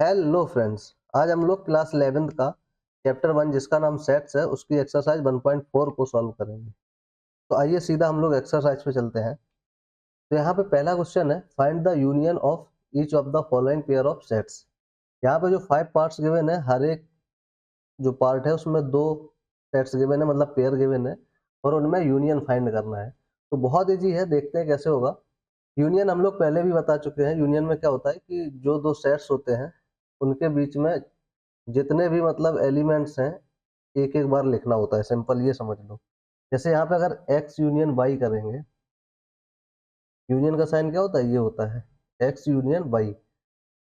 Hello friends, आज हम लोग क्लास 11th का चैप्टर 1 जिसका नाम सेट्स है उसकी एक्सरसाइज 1.4 को सॉल्व करेंगे। तो आइए सीधा हम लोग एक्सरसाइज पे चलते हैं। तो यहाँ पे पहला क्वेश्चन है, find the union of each of the following pair of sets. यहाँ पे जो 5 पार्ट्स गिवन है, हर एक जो पार्ट है उसमें 2 सेट्स गिवन है, मतलब पेयर गिवन है और उनमें यूनियन फाइंड करना है। तो बहुत ईजी है, देखते हैं कैसे होगा। यूनियन हम लोग पहले भी बता चुके हैं। यूनियन में क्या होता है कि जो 2 सेट्स होते हैं उनके बीच में जितने भी मतलब एलिमेंट्स हैं एक एक बार लिखना होता है। सिंपल ये समझ लो। जैसे यहाँ पे अगर x यूनियन y करेंगे, यूनियन का साइन क्या होता है, ये होता है x यूनियन y।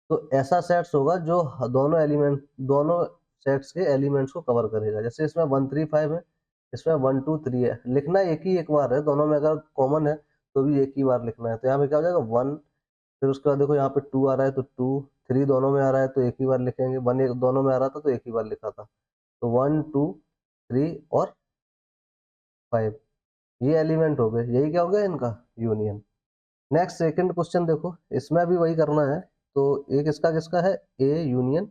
तो ऐसा सेट्स होगा जो दोनों सेट्स के एलिमेंट्स को कवर करेगा। जैसे इसमें 1 3 5 है, इसमें 1 2 3 है। लिखना एक बार है, दोनों में अगर कॉमन है तो भी एक ही बार लिखना है। तो यहाँ पे क्या हो जाएगा 1, फिर उसके बाद देखो यहाँ पे 2 आ रहा है तो 2, 3 दोनों में आ रहा है तो एक ही बार लिखेंगे, 1 एक दोनों में आ रहा था तो एक ही बार लिखा था। तो 1 2 3 और 5 ये एलिमेंट हो गए। यही क्या हो गया इनका यूनियन। नेक्स्ट सेकंड क्वेश्चन देखो, इसमें भी वही करना है। तो एक इसका किसका है, ए यूनियन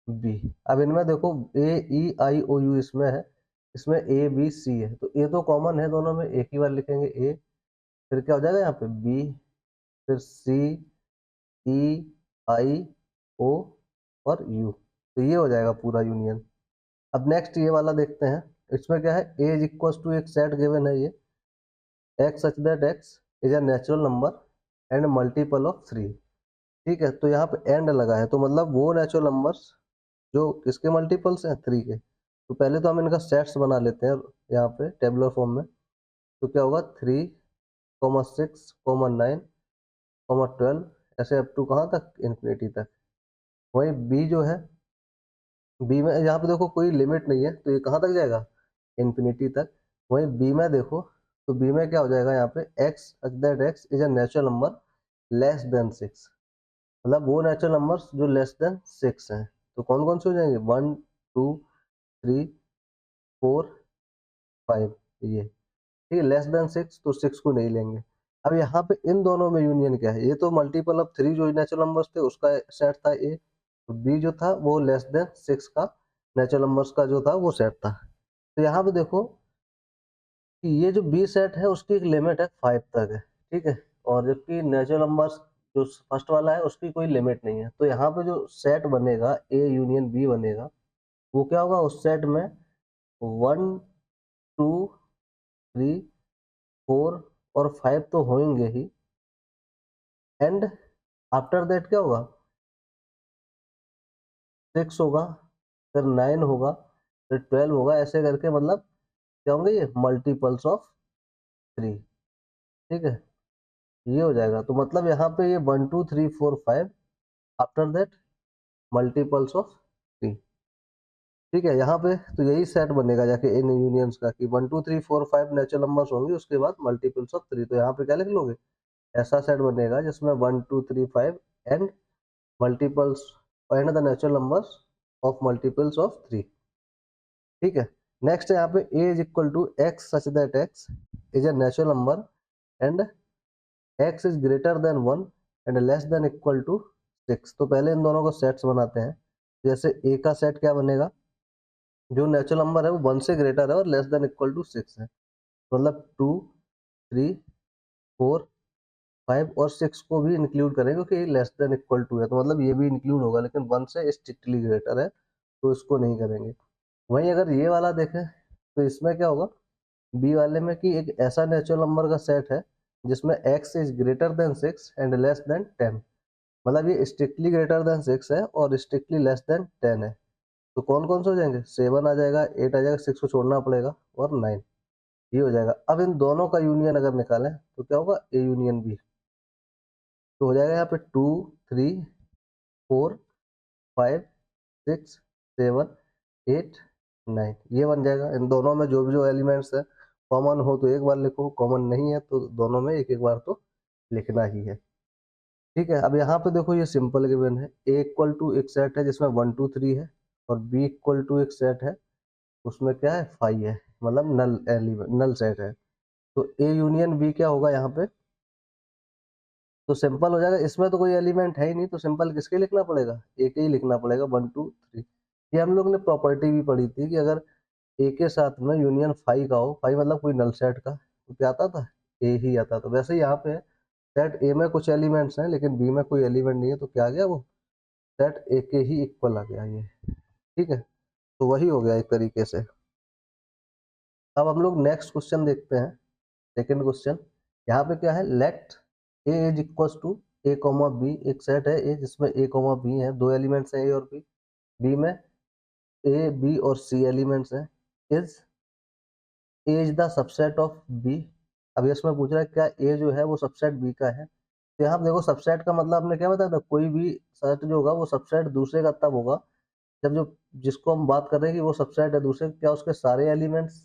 बी। अब इनमें देखो ए ई आई ओ यू इसमें है, इसमें ए बी सी है। तो ए तो कॉमन है दोनों में, एक ही बार लिखेंगे ए, फिर क्या हो जाएगा यहाँ पे बी, फिर सी ई आई ओ और यू। तो ये हो जाएगा पूरा यूनियन। अब नेक्स्ट ये वाला देखते हैं। इसमें क्या है, ए इज इक्वल टू एक सेट गिवन है, ये x such that x is a natural number and multiple of 3। ठीक है, तो यहाँ पे एंड लगा है तो मतलब वो नेचुरल नंबर्स जो किसके मल्टीपल्स हैं, 3 के। तो पहले तो हम इनका सेट्स बना लेते हैं यहाँ पे टेबुलर फॉर्म में। तो क्या होगा 3 6 9 12 ऐसे अप टू कहाँ तक, इन्फिनिटी तक। वही बी जो है, बी में यहाँ पे देखो कोई लिमिट नहीं है तो ये कहाँ तक जाएगा, इन्फिनिटी तक। वहीं बी में देखो, तो बी में क्या हो जाएगा यहाँ पे x such that x is a natural number less than 6। मतलब वो नेचुरल नंबर्स जो लेस देन 6 हैं। तो कौन कौन से हो जाएंगे, 1 2 3 4 5 ये। ठीक है, लेस देन 6 तो 6 को नहीं लेंगे। अब यहाँ पे इन दोनों में यूनियन क्या है, ये तो मल्टीपल ऑफ 3 जो नेचुरल नंबर्स थे उसका सेट था ए, तो बी जो था वो लेस देन 6 का नेचुरल नंबर्स का जो था वो सेट था। तो यहाँ पे देखो कि ये जो बी सेट है उसकी एक लिमिट है 5 तक है। ठीक है, और जबकि नेचुरल नंबर्स जो फर्स्ट वाला है उसकी कोई लिमिट नहीं है। तो यहाँ पे जो सेट बनेगा ए यूनियन बी बनेगा, वो क्या होगा, उस सेट में 1 2 3 4 और 5 तो होंगे ही, एंड आफ्टर दैट क्या होगा, 6 होगा, फिर 9 होगा, फिर 12 होगा, ऐसे करके मतलब क्या होंगे, ये मल्टीपल्स ऑफ 3। ठीक है, ये हो जाएगा। तो मतलब यहाँ पे ये 1 2 3 4 5 आफ्टर दैट मल्टीपल्स ऑफ 3। ठीक है, यहाँ पे तो यही सेट बनेगा जाके इन यूनियंस का कि 1 2 3 4 5 नेचुरल नंबर्स होंगे, उसके बाद मल्टीपल्स ऑफ 3। तो यहाँ पे क्या लिख लोगे, ऐसा सेट बनेगा जिसमें 1 2 3 5 and multiples and the natural numbers of multiples of 3। ठीक है, नेक्स्ट यहाँ पे a is equal to x such that x is a natural number and x is greater than 1 and less than equal to 6। तो पहले इन दोनों को sets बनाते हैं। जैसे a का सेट क्या बनेगा, जो नेचुरल नंबर है वो 1 से ग्रेटर है और लेस देन इक्वल टू 6 है। मतलब 2 3 4 5 और 6 को भी इंक्लूड करेंगे क्योंकि लेस देन इक्वल टू है, तो मतलब ये भी इंक्लूड होगा, लेकिन 1 से स्ट्रिक्टली ग्रेटर है तो इसको नहीं करेंगे। वहीं अगर ये वाला देखें तो इसमें क्या होगा, बी वाले में कि एक ऐसा नेचुरल नंबर का सेट है जिसमें x is greater then 6 and less then 10। मतलब ये स्ट्रिक्टली ग्रेटर देन 6 है और स्ट्रिक्टली लेस देन 10 है। तो कौन कौन से हो जाएंगे, 7 आ जाएगा, 8 आ जाएगा, 6 को छोड़ना पड़ेगा और 9 ये हो जाएगा। अब इन दोनों का यूनियन अगर निकालें तो क्या होगा, ए यूनियन बी। तो हो जाएगा यहाँ पे 2 3 4 5 6 7 8 9 ये बन जाएगा। इन दोनों में जो भी जो एलिमेंट्स है कॉमन हो तो एक बार लिखो, कॉमन नहीं है तो दोनों में एक एक बार तो लिखना ही है। ठीक है, अब यहाँ पे देखो ये सिंपल गिवन है, ए इक्वल टू एक सेट है जिसमें 1 2 3 है और बी इक्वल टू एक सेट है उसमें क्या है 5 है, मतलब नल एलिमेंट नल सेट है। तो ए यूनियन बी क्या होगा यहाँ पे, तो सिंपल हो जाएगा, इसमें तो कोई एलिमेंट है ही नहीं, तो सिंपल किसके लिखना पड़ेगा, ए के ही लिखना पड़ेगा, 1 2 3। ये हम लोग ने प्रॉपर्टी भी पढ़ी थी कि अगर ए के साथ में यूनियन फाई का हो, फाई मतलब कोई नल सेट का, तो क्या आता था, ए ही आता था। वैसे ही यहाँ पे सेट ए में कुछ एलिमेंट्स हैं लेकिन बी में कोई एलिमेंट नहीं है, तो क्या आ गया, वो सेट ए के ही इक्वल आ गया ये। ठीक है, तो वही हो गया एक तरीके से। अब हम लोग नेक्स्ट क्वेश्चन देखते हैं, सेकेंड क्वेश्चन। यहाँ पे क्या है, let A is equal to A comma B. एक सेट है ए जिसमें ए कॉमा बी है, दो एलिमेंट्स हैं ए और बी। बी में ए बी और सी एलिमेंट्स हैं। Is A is the subset of B. अब इसमें पूछ रहा है क्या ए जो है वो सबसेट बी का है। तो यहाँ पे देखो, सबसेट का मतलब आपने क्या बताया था, कोई भी सेट जो होगा वो सबसेट दूसरे का तब होगा जब जो जिसको हम बात कर रहे हैं कि वो सबसेट है दूसरे, क्या उसके सारे एलिमेंट्स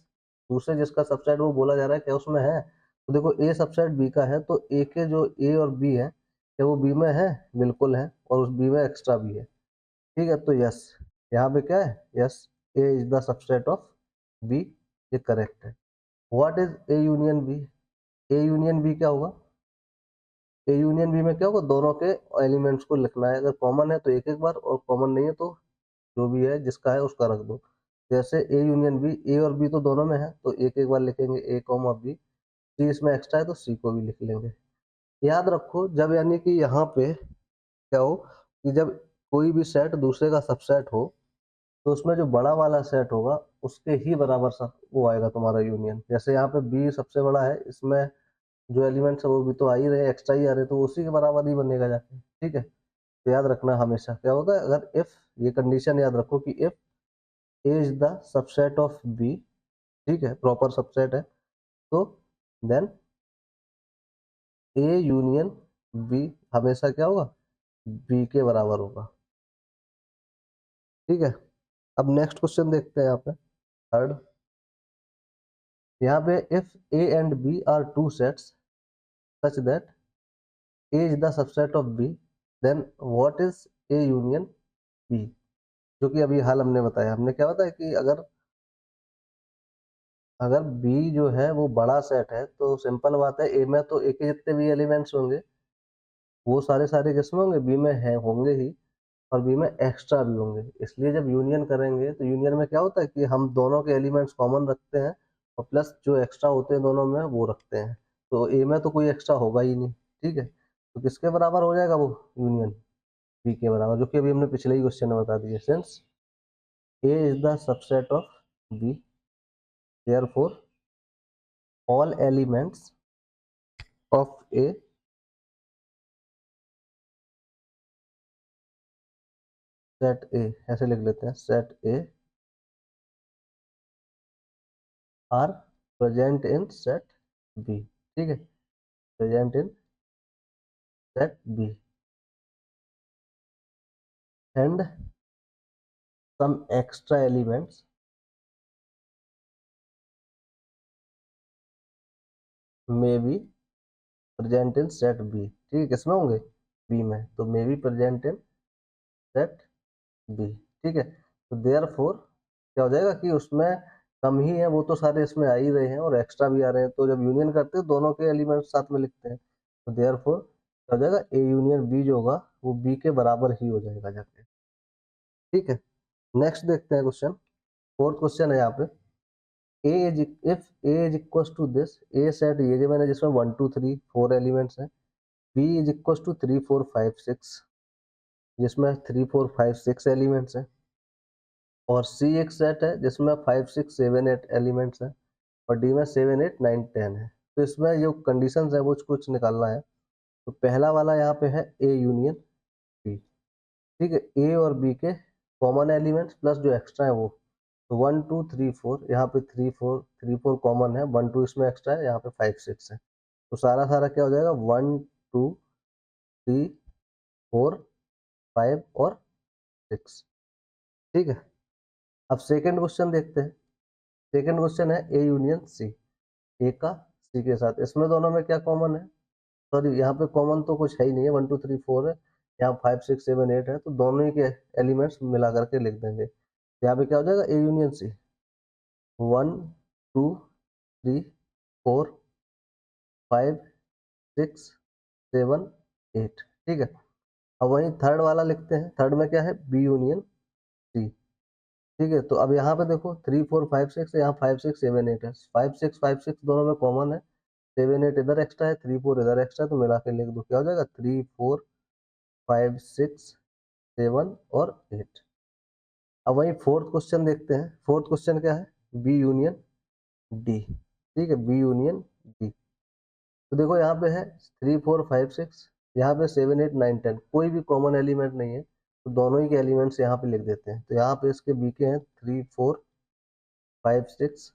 दूसरे जिसका सबसेट वो बोला जा रहा है क्या उसमें है। तो देखो ए सबसेट बी का है, तो ए के जो ए और बी है क्या वो बी में है, बिल्कुल है, और उस बी में एक्स्ट्रा भी है। ठीक है, तो यस, यहाँ पे क्या है, yes, A is the subset of B, ये करेक्ट है। What is A union B. A union B क्या होगा, ए यूनियन बी में क्या होगा, दोनों के एलिमेंट्स को लिखना है, अगर कॉमन है तो एक एक बार, और कॉमन नहीं है तो जो भी है जिसका है उसका रख दो। जैसे ए यूनियन बी, ए और बी तो दोनों में है तो एक एक बार लिखेंगे ए कॉमा बी। सी इसमें एक्स्ट्रा है तो सी को भी लिख लेंगे। याद रखो, जब यानी कि यहाँ पे क्या हो कि जब कोई भी सेट दूसरे का सबसेट हो, तो उसमें जो बड़ा वाला सेट होगा उसके ही बराबर सा वो आएगा तुम्हारा यूनियन। जैसे यहाँ पे बी सबसे बड़ा है, इसमें जो एलिमेंट्स है वो भी तो आ ही रहे, एक्स्ट्रा ही आ रहे, तो उसी के बराबर ही बनेगा जाके। ठीक है, तो याद रखना हमेशा क्या होगा, अगर इफ, ये कंडीशन याद रखो कि if A is the subset of B, ठीक है, प्रॉपर सबसेट है, तो देन ए यूनियन बी हमेशा क्या होगा, बी के बराबर होगा। ठीक है, अब नेक्स्ट क्वेश्चन देखते हैं यहाँ पे, थर्ड। यहाँ पे if A and B are two sets such that A is the subset of B, then what is A union B. जो कि अभी हाल हमने बताया, हमने क्या बताया कि अगर अगर बी जो है वो बड़ा सेट है तो सिंपल बात है, ए में तो ए के जितने भी एलिमेंट्स होंगे वो सारे सारे किसमें होंगे, बी में है होंगे ही, और बी में एक्स्ट्रा भी होंगे। इसलिए जब यूनियन करेंगे तो यूनियन में क्या होता है कि हम दोनों के एलिमेंट्स कॉमन रखते हैं और प्लस जो एक्स्ट्रा होते हैं दोनों में वो रखते हैं। तो ए में तो कोई एक्स्ट्रा होगा ही नहीं। ठीक है, तो किसके बराबर हो जाएगा वो यूनियन, बी के बराबर, जो कि अभी हमने पिछले ही क्वेश्चन में बता दिया। Since A is the subset of B, therefore all elements of A set A, ऐसे लिख लेते हैं, set A are present in set B. ठीक है, present in set B and some extra elements may be present in set B. ठीक है, किसमें होंगे, बी में, तो may be present in set B. ठीक है, तो देयर फोर क्या हो जाएगा कि उसमें कम ही है, वो तो सारे इसमें आ ही रहे हैं और एक्स्ट्रा भी आ रहे हैं, तो जब यूनियन करते हैं दोनों के एलिमेंट साथ में लिखते हैं, तो देयर फोर क्या हो जाएगा, ए यूनियन बी जो होगा वो बी के बराबर ही हो जाएगा जाके। ठीक है, नेक्स्ट देखते हैं क्वेश्चन, फोर्थ क्वेश्चन है यहाँ पे। A is if A is equal to this, a set ये जो मैंने जिसमें 1 2 3 4 एलिमेंट्स हैं, बी इज इक्वल टू 3 4 5 6 जिसमें 3 4 5 6 एलिमेंट्स हैं, और सी एक सेट है जिसमें 5 6 7 8 एलिमेंट्स हैं, और डी में 7 8 9 10 है। तो इसमें जो कंडीशंस है वो कुछ निकालना है। तो पहला वाला यहाँ पे है ए यूनियन बी। ठीक है, ए और बी के कॉमन एलिमेंट्स प्लस जो एक्स्ट्रा है वो, तो 1 2 3 4, यहाँ पे 3 4 कॉमन है, 1 2 इसमें एक्स्ट्रा है, यहाँ पे 5 6 है। तो सारा सारा क्या हो जाएगा, 1 2 3 4 5 और 6। ठीक है, अब सेकेंड क्वेश्चन देखते हैं। सेकेंड क्वेश्चन है ए यूनियन सी, ए का सी के साथ, इसमें दोनों में क्या कॉमन है, सॉरी यहाँ पे कॉमन तो कुछ है ही नहीं है, 1 2 3 4 है, यहाँ 5 6 7 8 है, तो दोनों ही के एलिमेंट्स मिला करके लिख देंगे। यहाँ पे क्या हो जाएगा, ए यूनियन सी 1 2 3 4 5 6 7 8, ठीक है। अब वहीं थर्ड वाला लिखते हैं, थर्ड में क्या है, बी यूनियन सी, ठीक है। तो अब यहाँ पे देखो 3 4 5 6, यहाँ 5 6 7 8 है, 5 6 दोनों में कॉमन है, 7 8 इधर एक्स्ट्रा है, 3 4 इधर एक्स्ट्रा है, तो मिला के लिख दो, क्या हो जाएगा 3 4 5 6 7 और 8। अब वही फोर्थ क्वेश्चन देखते हैं, फोर्थ क्वेश्चन क्या है, बी यूनियन डी, ठीक है, बी यूनियन डी। तो देखो यहाँ पे है 3 4 5 6, यहाँ पे 7 8 9 10, कोई भी कॉमन एलिमेंट नहीं है, तो दोनों ही के एलिमेंट्स यहाँ पे लिख देते हैं। तो यहाँ पे इसके बी के हैं 3 4 5 6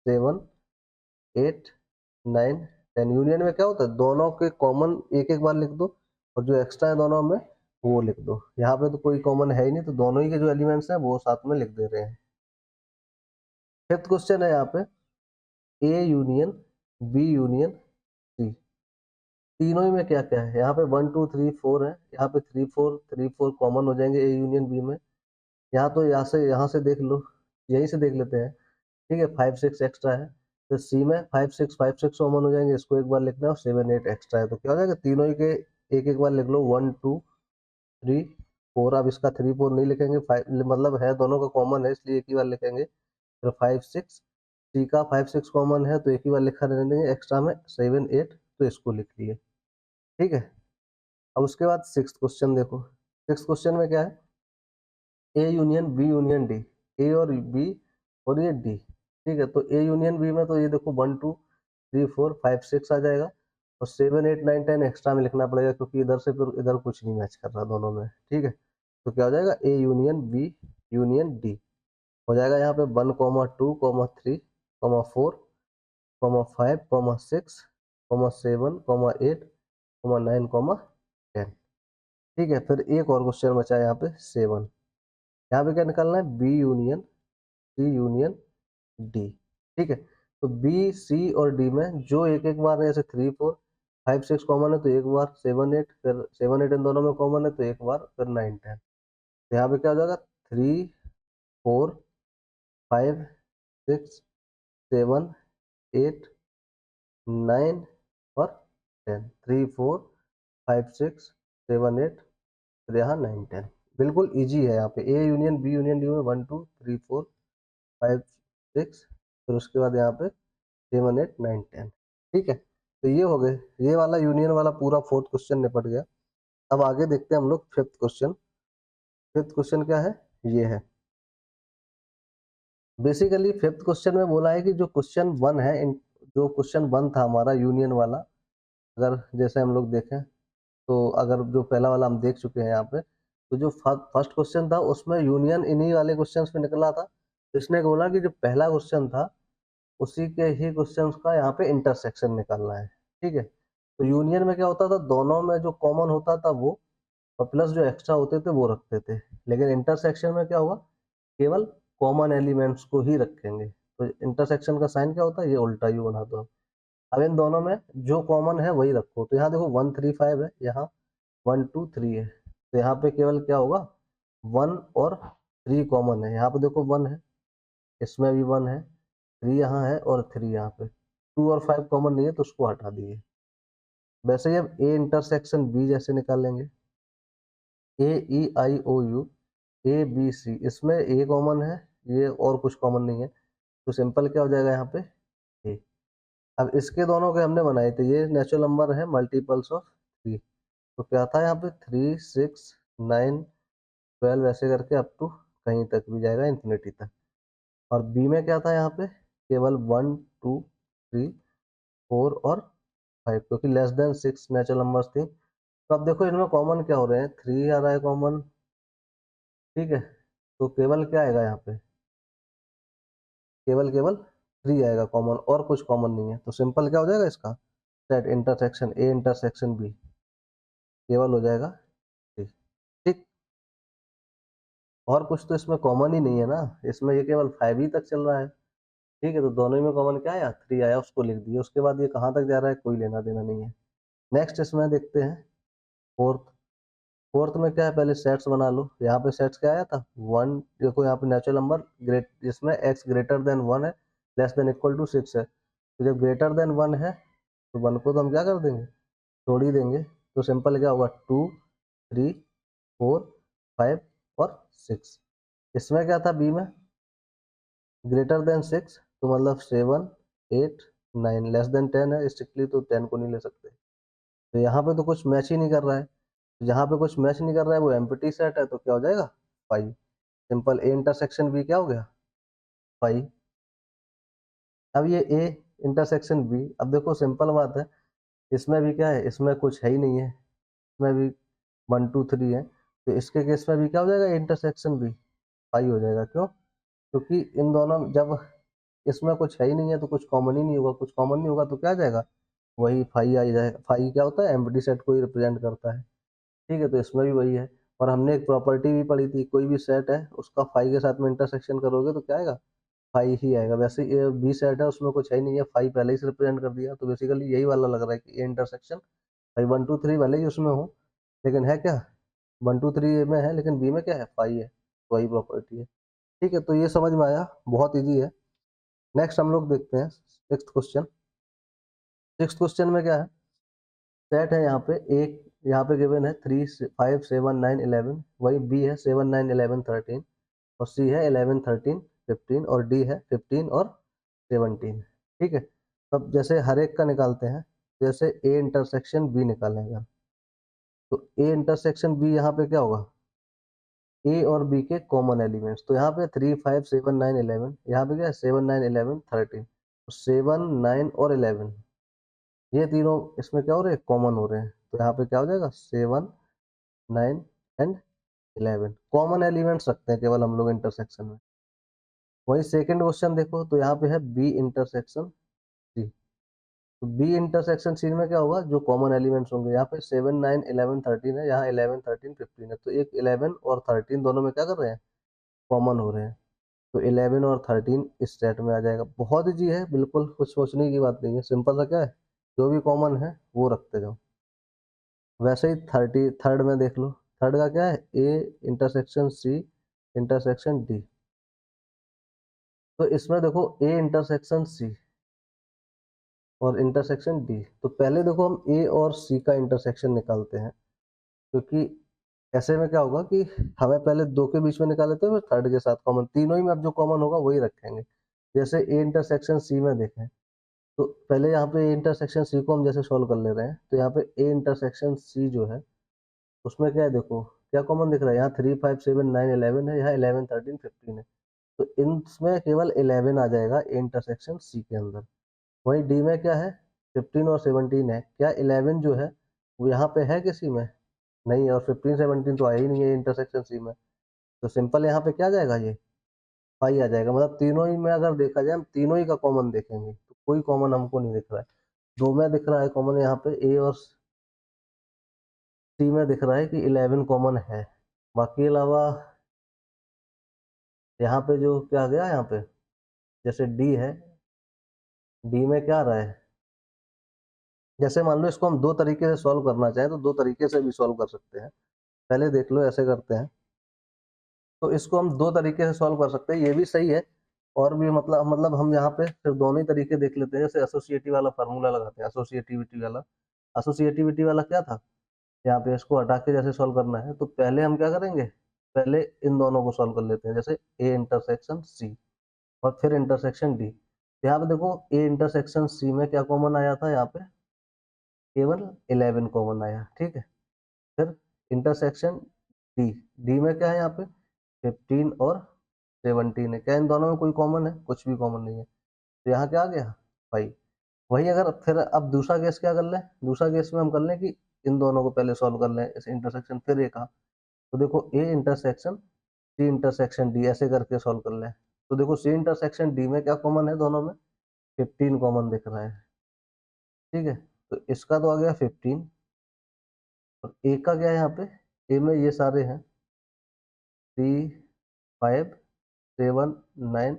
7 8 9 10। यूनियन में क्या होता है, दोनों के कॉमन एक एक बार लिख दो, और जो एक्स्ट्रा है दोनों में वो लिख दो। यहाँ पे तो कोई कॉमन है ही नहीं, तो दोनों ही के जो एलिमेंट्स हैं वो साथ में लिख दे रहे हैं। फिफ्थ क्वेश्चन है यहाँ पे A union B union C, तीनों ही में क्या क्या है, यहाँ पे 1 2 3 4 है, यहाँ पे 3 4 कॉमन हो जाएंगे ए यूनियन बी में। यहाँ तो यहाँ से देख लो, यहीं से देख लेते हैं, ठीक है, 5 6 एक्स्ट्रा है, तो सी में 5 6 कॉमन हो जाएंगे, इसको एक बार लिखना है, और 7 8 एक्स्ट्रा है, तो क्या हो जाएगा, तीनों ही के एक एक बार लिख लो, 1 2 3 4। अब इसका 3 4 नहीं लिखेंगे, 5 मतलब है दोनों का कॉमन है, इसलिए एक ही बार लिखेंगे। फिर 5 6, सी का 5 6 कॉमन है, तो एक ही बार लिखा रहने देंगे, एक्स्ट्रा में 7 8, तो इसको लिख लिए, ठीक है। अब उसके बाद सिक्स क्वेश्चन देखो, सिक्स क्वेश्चन में क्या है, A union B union D, A और बी और ये डी, ठीक है। तो ए यूनियन बी में तो ये देखो 1 2 3 4 5 6 आ जाएगा, और 7 8 9 10 एक्स्ट्रा में लिखना पड़ेगा, क्योंकि इधर से फिर इधर कुछ नहीं मैच कर रहा दोनों में, ठीक है। तो क्या हो जाएगा, A union B union D हो जाएगा, यहाँ पे 1 2 3 4 5 6 7 8 9 10, ठीक है। फिर एक और क्वेश्चन बचा है यहाँ पे 7, यहाँ पे क्या निकालना है, B union C union D, ठीक है। तो बी सी और डी में जो एक एक बार है, जैसे 3 4 5 6 कॉमन है, तो एक बार 7 8, फिर 7 8 इन दोनों में कॉमन है, तो एक बार फिर 9 10। तो यहाँ पे क्या हो जाएगा, 3 4 5 6 7 8 9 और 10, 3 4 5 6 7 8, फिर यहाँ 9 10। बिल्कुल इजी है, यहाँ पे A union B union D में 1 2 3 4 5 6, फिर उसके बाद यहाँ पे 7 8 9 10, ठीक है। तो ये हो गए, ये वाला यूनियन वाला पूरा फोर्थ क्वेश्चन निपट गया। अब आगे देखते हैं हम लोग फिफ्थ क्वेश्चन। फिफ्थ क्वेश्चन क्या है, ये है बेसिकली फिफ्थ क्वेश्चन में बोला है कि जो क्वेश्चन वन है, जो क्वेश्चन वन था हमारा यूनियन वाला, अगर जैसे हम लोग देखें, तो अगर जो पहला वाला हम देख चुके हैं यहाँ पे, तो जो फर्स्ट क्वेश्चन था उसमें यूनियन इन्हीं वाले क्वेश्चंस पे निकला था। तो इसने बोला कि जो पहला क्वेश्चन था उसी के ही क्वेश्चंस का यहाँ पे इंटरसेक्शन निकालना है, ठीक है। तो यूनियन में क्या होता था, दोनों में जो कॉमन होता था वो, और प्लस जो एक्स्ट्रा होते थे वो रखते थे। लेकिन इंटरसेक्शन में क्या होगा, केवल कॉमन एलिमेंट्स को ही रखेंगे। तो इंटरसेक्शन का साइन क्या होता है, ये उल्टा यू बना दो। अब इन दोनों में जो कॉमन है वही रखो। तो यहाँ देखो 1 3 5 है, यहाँ 1 2 3 है, तो यहाँ पे केवल क्या होगा, 1 और 3 कॉमन है। यहाँ पे देखो 1 है, इसमें भी 1 है, 3 यहाँ है और 3 यहाँ पे, 2 और 5 कॉमन नहीं है, तो उसको हटा दिए। वैसे ही अब ए इंटरसेक्शन बी जैसे निकालेंगे, ए E I O U A B सी, इसमें ए कॉमन है, ये और कुछ कॉमन नहीं है, तो सिंपल क्या हो जाएगा यहाँ पे, ए। अब इसके दोनों के हमने बनाए थे, ये नेचुरल नंबर है मल्टीपल्स ऑफ 3, तो क्या था यहाँ पे 3 6 9 12 ऐसे करके अप टू कहीं तक भी जाएगा, इन्फिनिटी तक। और बी में क्या था यहाँ पे, केवल 1 2 3 4 और 5, क्योंकि लेस देन 6 नेचुरल नंबर्स थी। तो अब देखो इनमें कॉमन क्या हो रहे हैं, 3 आ रहा है कॉमन, ठीक है। तो केवल क्या आएगा यहाँ पे, केवल केवल 3 आएगा कॉमन, और कुछ कॉमन नहीं है। तो सिंपल क्या हो जाएगा इसका, set intersection A intersection B, केवल हो जाएगा 3, ठीक। और कुछ तो इसमें कॉमन ही नहीं है ना, इसमें ये केवल 5 ही तक चल रहा है, ठीक है। तो दोनों ही में कॉमन क्या आया, 3 आया, उसको लिख दिया। उसके बाद ये कहाँ तक जा रहा है, कोई लेना देना नहीं है। नेक्स्ट इसमें देखते हैं फोर्थ। फोर्थ में क्या है, पहले सेट्स बना लो। यहाँ पे सेट्स क्या आया था, 1, देखो यहाँ पे नेचुरल नंबर ग्रेट, जिसमें एक्स ग्रेटर देन 1 है, लेस देन इक्वल टू 6 है। तो जब ग्रेटर देन 1 है, तो 1 को तो हम क्या कर देंगे, छोड़ ही देंगे। तो सिंपल क्या होगा 2 3 4 5 और 6। इसमें क्या था बी में ग्रेटर देन 6, तो मतलब 7 8 9, लेस देन 10 है स्ट्रिक्टली, तो 10 को नहीं ले सकते। तो यहाँ पे तो कुछ मैच ही नहीं कर रहा है, तो जहाँ पे कुछ मैच नहीं कर रहा है वो एम्प्टी सेट है, तो क्या हो जाएगा 5। सिंपल ए इंटरसेक्शन बी क्या हो गया 5। अब ये ए इंटरसेक्शन बी, अब देखो सिंपल बात है, इसमें भी क्या है, इसमें कुछ है ही नहीं है, इसमें भी 1 2 3 है, तो इसके केस में भी क्या हो जाएगा इंटरसेक्शन बी 5 हो जाएगा। क्यों? क्योंकि इन दोनों जब इसमें कुछ है ही नहीं है तो कुछ कॉमन ही नहीं होगा, कुछ कॉमन नहीं होगा तो क्या आ जाएगा वही 5 आ जाएगा। 5 क्या होता है एम्प्टी सेट को ही रिप्रेजेंट करता है। ठीक है, तो इसमें भी वही है। और हमने एक प्रॉपर्टी भी पढ़ी थी, कोई भी सेट है उसका 5 के साथ में इंटरसेक्शन करोगे तो क्या आएगा 5 ही आएगा। वैसे ये बी सेट है उसमें कुछ है ही नहीं है, 5 पहले ही से रिप्रेजेंट कर दिया, तो बेसिकली यही वाला लग रहा है कि ए इंटरसेक्शन 5 1 2 3 भले ही उसमें हो, लेकिन है क्या 1 2 3 में है, लेकिन बी में क्या है 5 है, तो वही प्रॉपर्टी है। ठीक है, तो ये समझ में आया, बहुत ईजी है। नेक्स्ट हम लोग देखते हैं सिक्स्थ क्वेश्चन। सिक्स्थ क्वेश्चन में क्या है, सेट है यहाँ पे एक, यहाँ पे गिवन है 3 5 7 9 11, वही बी है 7 9 11 13, और सी है 11 13 15, और डी है 15 और 17। ठीक है, अब जैसे हर एक का निकालते हैं, जैसे ए इंटरसेक्शन बी निकालेंगे, तो ए इंटरसेक्शन बी यहाँ पे क्या होगा ए और बी के कॉमन एलिमेंट्स, तो यहाँ पे 3 5 7 9 11, यहाँ पे क्या है 7 9 11 13, तो 7 9 और 11 ये तीनों इसमें क्या हो रहे हैं कॉमन हो रहे हैं, तो यहाँ पे क्या हो जाएगा 7 9 एंड 11 कॉमन एलिमेंट्स रखते हैं केवल हम लोग इंटरसेक्शन में। वही सेकंड क्वेश्चन देखो, तो यहाँ पे है बी इंटरसेक्शन सी, तो बी इंटरसेक्शन सी में क्या होगा जो कॉमन एलिमेंट्स होंगे, यहाँ पे 7 9 11 13 है, यहाँ 11 13 15 है, तो एक 11 और 13 दोनों में क्या कर रहे हैं कॉमन हो रहे हैं, तो 11 और 13 इस सेट में आ जाएगा। बहुत ईजी है, बिल्कुल कुछ सोचने की बात नहीं है, सिंपल सा क्या है जो भी कॉमन है वो रखते जाओ। वैसे ही 30 थर्ड में देख लो, थर्ड का क्या है A intersection C intersection D, तो इसमें देखो ए इंटरसेक्शन सी और इंटरसेक्शन डी, तो पहले देखो हम ए और सी का इंटरसेक्शन निकालते हैं, क्योंकि ऐसे में क्या होगा कि हमें पहले दो के बीच में निकाले थे, फिर थर्ड के साथ कॉमन, तीनों ही में अब जो कॉमन होगा वही रखेंगे। जैसे ए इंटरसेक्शन सी में देखें, तो पहले यहाँ पे ए इंटरसेक्शन सी को हम जैसे सोल्व कर ले रहे हैं, तो यहाँ पे ए इंटरसेक्शन सी जो है उसमें क्या है देखो क्या कॉमन दिख रहा है, यहाँ 3 5 7 9 11 है, यहाँ 11 13 15 है, तो इनमें केवल 11 आ जाएगा ए इंटरसेक्शन सी के अंदर। वही डी में क्या है 15 और 17 है, क्या 11 जो है वो यहाँ पे है किसी में नहीं है, और 15 17 तो आया ही नहीं है इंटरसेक्शन सी में, तो सिंपल यहाँ पे क्या जाएगा ये 5 आ जाएगा। मतलब तीनों ही में अगर देखा जाए हम तीनों ही का कॉमन देखेंगे तो कोई कॉमन हमको नहीं दिख रहा है, दो में दिख रहा है कॉमन, यहाँ पे ए और सी में दिख रहा है कि 11 कॉमन है, बाकी अलावा यहाँ पे जो क्या गया यहाँ पे जैसे डी है, डी में क्या आ रहा है, जैसे मान लो इसको हम दो तरीके से सॉल्व करना चाहें तो दो तरीके से भी सॉल्व कर सकते हैं। पहले देख लो ऐसे करते हैं, तो इसको हम दो तरीके से सॉल्व कर सकते हैं, ये भी सही है, और भी मतलब हम यहाँ पे फिर दोनों ही तरीके देख लेते हैं। जैसे एसोसिएटिव वाला फार्मूला लगाते हैं, एसोसिएटिविटी वाला, एसोसिएटिविटी वाला क्या था, यहाँ पे इसको हटा के जैसे सॉल्व करना है, तो पहले हम क्या करेंगे, पहले इन दोनों को सॉल्व कर लेते हैं, जैसे ए इंटरसेक्शन सी और फिर इंटरसेक्शन डी। यहाँ पे देखो ए इंटरसेक्शन सी में क्या कॉमन आया था, यहाँ पे केवल 11 कॉमन आया। ठीक है, फिर इंटरसेक्शन डी, डी में क्या है यहाँ पे 15 और 17 है, क्या इन दोनों में कोई कॉमन है, कुछ भी कॉमन नहीं है, तो यहाँ क्या आ गया 5। वही अगर फिर अब दूसरा केस क्या कर लें, दूसरा केस में हम कर लें कि इन दोनों को पहले सॉल्व कर लें, इस इंटरसेक्शन फिर ए का, तो देखो A intersection C intersection D ऐसे करके सॉल्व कर लें, तो देखो सी इंटरसेक्शन डी में क्या कॉमन है, दोनों में 15 कॉमन दिख रहा है। ठीक है, तो इसका तो आ गया 15, और ए का क्या है यहाँ पे, ए में ये सारे हैं 3 5 7 9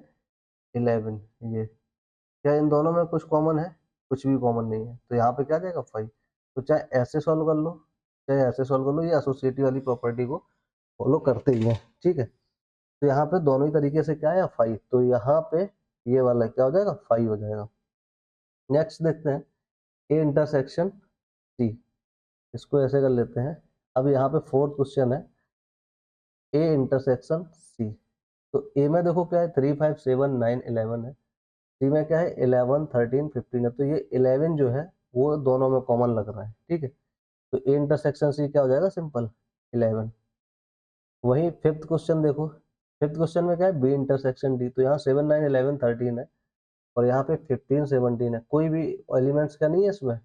11, ये क्या इन दोनों में कुछ कॉमन है, कुछ भी कॉमन नहीं है, तो यहाँ पे क्या आ जाएगा 5। तो चाहे ऐसे सॉल्व कर लो चाहे ऐसे सॉल्व कर लो, ये एसोसिएटिव वाली प्रॉपर्टी को फॉलो करते ही है। ठीक है, तो यहाँ पे दोनों ही तरीके से क्या है 5, तो यहाँ पे ये वाला क्या हो जाएगा 5 हो जाएगा। नेक्स्ट देखते हैं ए इंटरसेक्शन सी, इसको ऐसे कर लेते हैं। अब यहाँ पे फोर्थ क्वेश्चन है ए इंटरसेक्शन सी। तो ए में देखो क्या है 3 5 7 9 11 है। सी में क्या है 11 13 15 है। तो ये 11 जो है वो दोनों में कॉमन लग रहा है, ठीक है। तो ए इंटरसेक्शन सी क्या हो जाएगा, सिंपल 11। वही फिफ्थ क्वेश्चन देखो, फिफ्थ क्वेश्चन में क्या है बी इंटरसेक्शन डी। तो यहाँ 7 9 11 13 है और यहाँ पे 15 17 है। कोई भी एलिमेंट्स का नहीं है इसमें,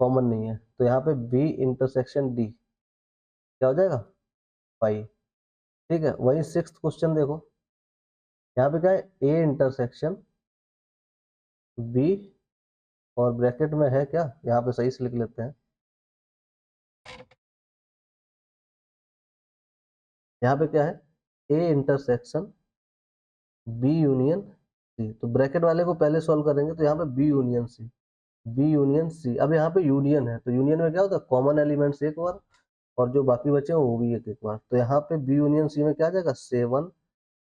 कॉमन नहीं है। तो यहाँ पे बी इंटरसेक्शन डी क्या हो जाएगा 5, ठीक है। वही सिक्स्थ क्वेश्चन देखो, यहाँ पे क्या है ए इंटरसेक्शन बी और ब्रैकेट में है क्या, यहाँ पे सही से लिख लेते हैं। यहाँ पे क्या है A intersection B union C. तो ब्रैकेट वाले को पहले सॉल्व करेंगे, तो यहाँ पे B union C, B union C. अब यहाँ पे यूनियन है, तो यूनियन में क्या होता है कॉमन एलिमेंट्स एक बार और जो बाकी बचे हैं वो भी एक एक बार। तो यहाँ पे बी यूनियन सी में क्या आ जाएगा 7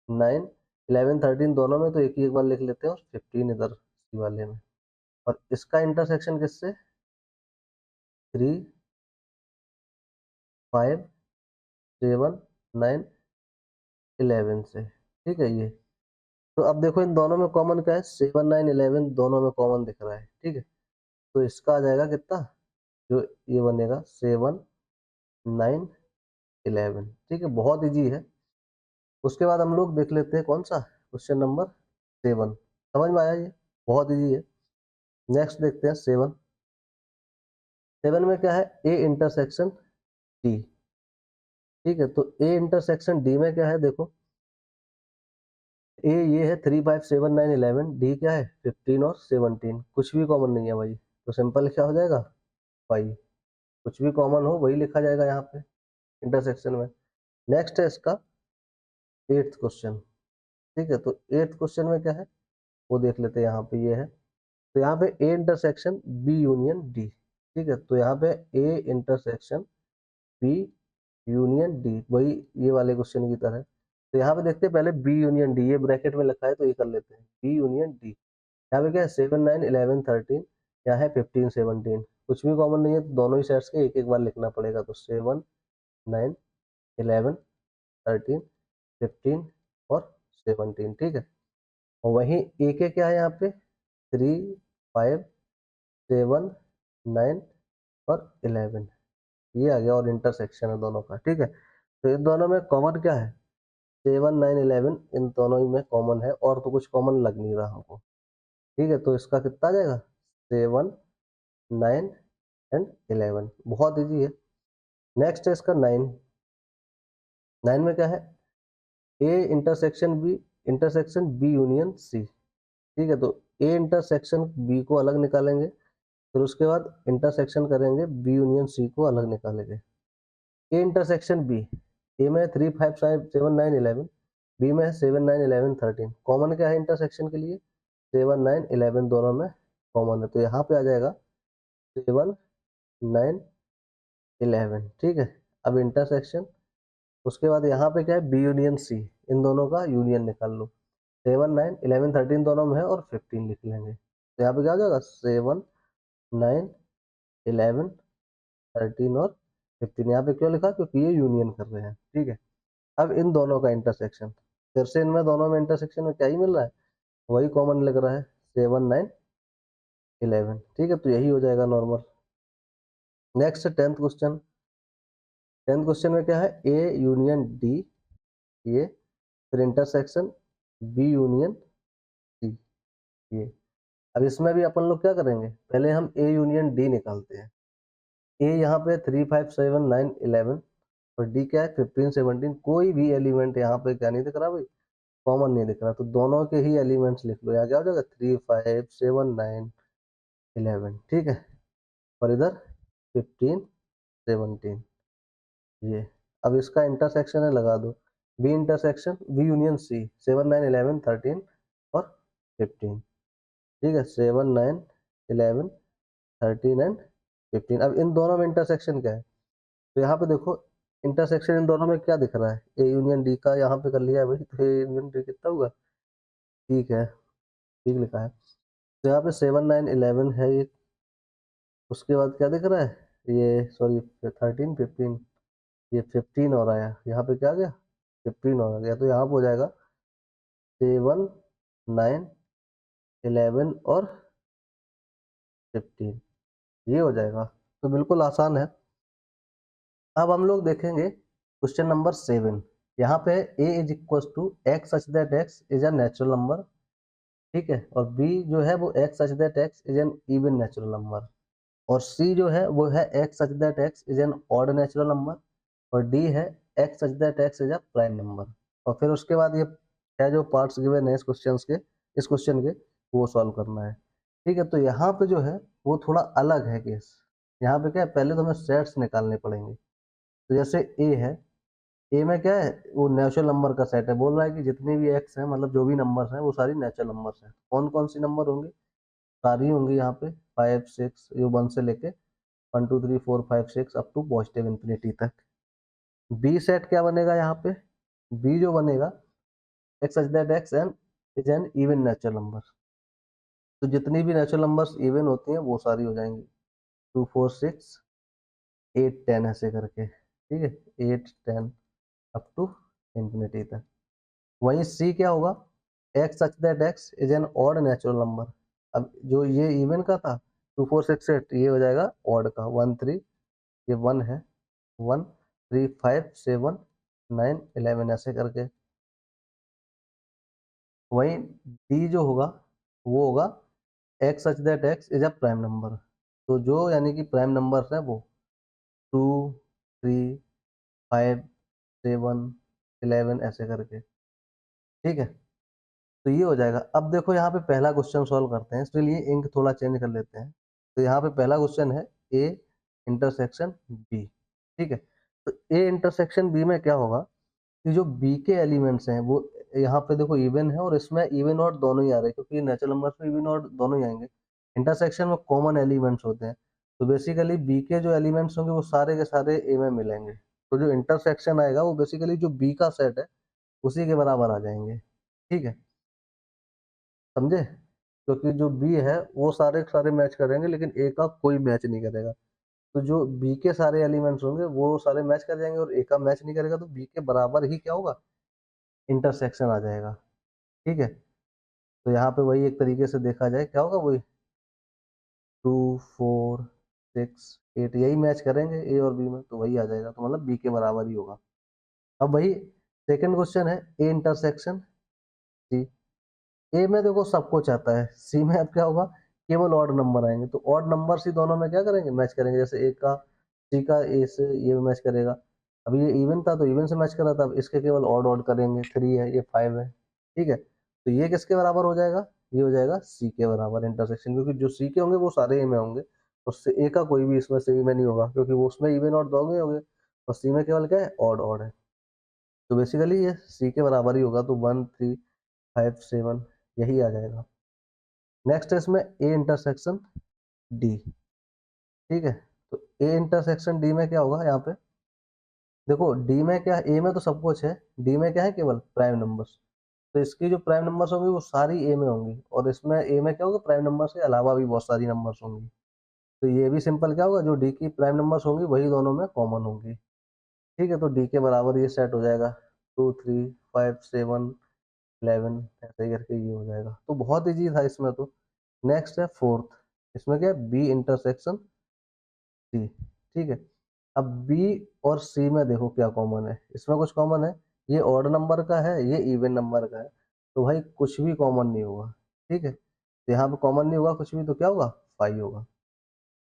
9 11 13 दोनों में, तो एक ही एक बार लिख लेते हैं और 15 इधर सी वाले में। और इसका इंटरसेक्शन किससे 3 5 7 9 11 से, ठीक है ये। तो अब देखो इन दोनों में कॉमन क्या है 7 9 11 दोनों में कॉमन दिख रहा है, ठीक है। तो इसका आ जाएगा कितना, जो ये बनेगा 7 9 11, ठीक है। बहुत इजी है। उसके बाद हम लोग देख लेते हैं कौन सा क्वेश्चन नंबर 7। समझ में आया ये, बहुत इजी है। नेक्स्ट देखते हैं 7। 7 में क्या है ए इंटरसेक्शन डी, ठीक है। तो ए इंटरसेक्शन डी में क्या है देखो, ए ये है 3 5 7 9 11, डी क्या है 15 और 17, कुछ भी कॉमन नहीं है भाई। तो सिंपल क्या हो जाएगा 5, कुछ भी कॉमन हो वही लिखा जाएगा यहाँ पे इंटरसेक्शन में। नेक्स्ट है इसका एट्थ क्वेश्चन, ठीक है। तो एट्थ क्वेश्चन में क्या है वो देख लेते हैं। यहाँ पे ये है, तो यहाँ पे A intersection B union D, ठीक है। तो यहाँ पे A intersection B union D, वही ये वाले क्वेश्चन की तरह। तो यहाँ पे देखते हैं पहले बी यूनियन डी, ये ब्रैकेट में लिखा है तो ये कर लेते हैं बी यूनियन डी। यहाँ पे क्या है 7 9 11 13, यहाँ है 15 17, कुछ भी कॉमन नहीं है तो दोनों ही सेट्स के एक एक बार लिखना पड़ेगा। तो 7 9 11 13 15 और 17, ठीक है। और वहीं ए के क्या है यहाँ पे 3 5 7 9 और 11, ये आ गया। और इंटरसेक्शन है दोनों का, ठीक है। तो इन दोनों में कॉमन क्या है 7 9 11, इन दोनों ही में कॉमन है और तो कुछ कॉमन लग नहीं रहा हमको, ठीक है। तो इसका कितना आ जाएगा 7 9 एंड 11, बहुत इजी है। नेक्स्ट है इसका 9। 9 में क्या है A intersection B union C, ठीक है। तो ए इंटरसेक्शन बी को अलग निकालेंगे, फिर उसके बाद इंटरसेक्शन करेंगे बी यूनियन सी को अलग निकालेंगे। ए इंटरसेक्शन बी, ए में 3 5 7 9 11, बी में 7 9 11 13, कॉमन क्या है इंटरसेक्शन के लिए 7 9 11 दोनों में कॉमन है। तो यहाँ पे आ जाएगा 7 9 11, ठीक है। अब इंटरसेक्शन, उसके बाद यहाँ पे क्या है बी यूनियन सी, इन दोनों का यूनियन निकाल लो। 7 9 11 13 दोनों में है और 15 लिख लेंगे। तो यहाँ पे क्या हो जाएगा 7 9 11 13 और 15। यहाँ पे क्यों लिखा, क्योंकि ये यूनियन कर रहे हैं, ठीक है। अब इन दोनों का इंटरसेक्शन, फिर से इनमें दोनों में इंटरसेक्शन में क्या ही मिल रहा है, वही कॉमन लग रहा है 7 9 11, ठीक है। तो यही हो जाएगा normal. Next 10th question. 10th question में क्या है ए यूनियन डी, ये फिर इंटरसेक्शन बी यूनियन सी, ये। अब इसमें भी अपन लोग क्या करेंगे, पहले हम ए यूनियन डी निकालते हैं। ए यहाँ पे 3 5 7 9 11 और डी क्या है 15 17, कोई भी एलिमेंट यहाँ पे क्या नहीं दिख रहा भाई, कॉमन नहीं दिख रहा। तो दोनों के ही एलिमेंट्स लिख लो। यहाँ क्या हो जाएगा 3 5 7 9 11, ठीक है। और इधर 15 17, ये। अब इसका इंटरसेक्शन है लगा दो, B intersection B union C 7 9 11 13 और 15, ठीक है। 7 9 11 13 एंड 15। अब इन दोनों में इंटरसेक्शन क्या है, तो यहाँ पे देखो इंटरसेक्शन इन दोनों में क्या दिख रहा है ए यूनियन डी का, यहाँ पे कर लिया है भाई। तो ए यूनियन डी कितना हुआ, ठीक है, ठीक लिखा है। तो यहाँ पे 7 9 11 है ये, उसके बाद क्या दिख रहा है ये सॉरी 13 15, ये 15 और आया, यहाँ पे क्या आ गया 15 और आ गया, तो यहाँ पे हो जाएगा 7 9 11 और 15, ये हो जाएगा। तो बिल्कुल आसान है। अब हम लोग देखेंगे क्वेश्चन नंबर 7। यहाँ पे a is equal to x such that x is a natural number, ठीक है, और b जो है वो x such that x is an even natural number, और c जो है वो है x such that x is an odd natural number, और d है x such that x is a prime number. और फिर उसके बाद ये है जो पार्ट्स गिवन है इस क्वेश्चन के वो सॉल्व करना है, ठीक है। तो यहाँ पे जो है वो थोड़ा अलग है केस। यहाँ पे क्या है, पहले तो हमें सेट्स निकालने पड़ेंगे। तो जैसे ए है, ए में क्या है, वो नेचुरल नंबर का सेट है, बोल रहा है कि जितने भी एक्स हैं, मतलब जो भी नंबर्स हैं वो सारी नेचुरल नंबर्स हैं। कौन कौन सी नंबर होंगे, सारी होंगी यहाँ पे 5 6, ये 1 से लेके 1 2 3 4 5 6 अप टू पॉजिटिव इंफिनिटी तक। बी सेट क्या बनेगा यहाँ पे, बी जो बनेगा x such that x an is an even natural number. तो जितनी भी नेचुरल नंबर्स इवन होती हैं वो सारी हो जाएंगी, 2 4 6 8 10 ऐसे करके, ठीक है, 8 10 अप टू इंफिनिटी तक। वहीं सी क्या होगा, x such that x is an odd natural number. अब जो ये इवन का था 2 4 6 8, ये हो जाएगा ऑड का 1 3, ये 1 है 1 3 5 7 9 11 ऐसे करके। वहीं डी जो होगा वो होगा x such that x is a prime number. तो जो यानी कि प्राइम नंबर्स हैं वो 2 3 5 7 11 ऐसे करके, ठीक है। तो ये हो जाएगा। अब देखो यहाँ पे पहला क्वेश्चन सॉल्व करते हैं, इसके लिए इंक थोड़ा चेंज कर लेते हैं। तो यहाँ पे पहला क्वेश्चन है ए इंटरसेक्शन बी, ठीक है। तो ए इंटरसेक्शन बी में क्या होगा कि जो बी के एलिमेंट्स हैं वो यहाँ पे देखो इवन है, और इसमें इवन और दोनों ही आ रहे हैं क्योंकि नेचुरल नंबर्स में इवन और दोनों ही आएंगे। इंटरसेक्शन में कॉमन एलिमेंट्स होते हैं, तो बेसिकली बी के जो एलिमेंट्स होंगे वो सारे के सारे ए में मिलेंगे। तो जो इंटरसेक्शन आएगा वो बेसिकली जो बी का सेट है उसी के बराबर आ जाएंगे, ठीक है, समझे। क्योंकि जो बी है वो सारे के सारे मैच करेंगे, लेकिन ए का कोई मैच नहीं करेगा। तो जो बी के सारे एलिमेंट्स होंगे वो सारे मैच कर जाएंगे, और ए का मैच नहीं करेगा, तो बी के बराबर ही क्या होगा, इंटरसेक्शन आ जाएगा, ठीक है। तो यहाँ पे वही एक तरीके से देखा जाए क्या होगा, वही 2 4 6 8 यही मैच करेंगे ए और बी में, तो वही आ जाएगा, तो मतलब बी के बराबर ही होगा। अब वही सेकंड क्वेश्चन है ए इंटरसेक्शन सी। ए में देखो सब कुछ आता है, सी में अब क्या होगा, केवल ऑड नंबर आएंगे, तो ऑड नंबर ही दोनों में क्या करेंगे, मैच करेंगे। जैसे ए का सी का ए से ये मैच करेगा। अब ये इवन था तो इवन से मैच कर रहा था, अब इसके केवल ऑड ऑड करेंगे, 3 है ये 5 है, ठीक है। तो ये किसके बराबर हो जाएगा, ये हो जाएगा सी के बराबर इंटरसेक्शन, क्योंकि जो सी के होंगे वो सारे ए में होंगे, उससे ए का कोई भी इसमें से ए में नहीं होगा, क्योंकि वो उसमें इवन और दोनों ही होंगे, और सी में केवल क्या है, ऑड ऑड है। तो बेसिकली ये सी के बराबर ही होगा, तो 1 3 5 7 यही आ जाएगा। नेक्स्ट है इसमें ए इंटरसेक्शन डी, ठीक है। तो ए इंटरसेक्शन डी में क्या होगा, यहाँ पे देखो डी में क्या है, ए में तो सब कुछ है, डी में क्या है, केवल प्राइम नंबर्स। तो इसकी जो प्राइम नंबर्स होंगी वो सारी ए में होंगी, और इसमें ए में क्या होगा, प्राइम नंबर्स के अलावा भी बहुत सारी नंबर्स होंगी। तो ये भी सिंपल क्या होगा, जो डी की प्राइम नंबर्स होंगी वही दोनों में कॉमन होंगी, ठीक है। तो डी के बराबर ये सेट हो जाएगा 2 3 5 7 11 ऐसे ही करके ये हो जाएगा। तो बहुत ईजी था इसमें तो। नेक्स्ट है फोर्थ, इसमें क्या है, बी इंटरसेक्शन सी, ठीक है। अब बी और सी में देखो क्या कॉमन है, इसमें कुछ कॉमन है, ये ऑड नंबर का है, ये इवन नंबर का है, तो भाई कुछ भी कॉमन नहीं होगा, ठीक है। तो यहाँ पे कॉमन नहीं होगा कुछ भी, तो क्या होगा, 5 होगा।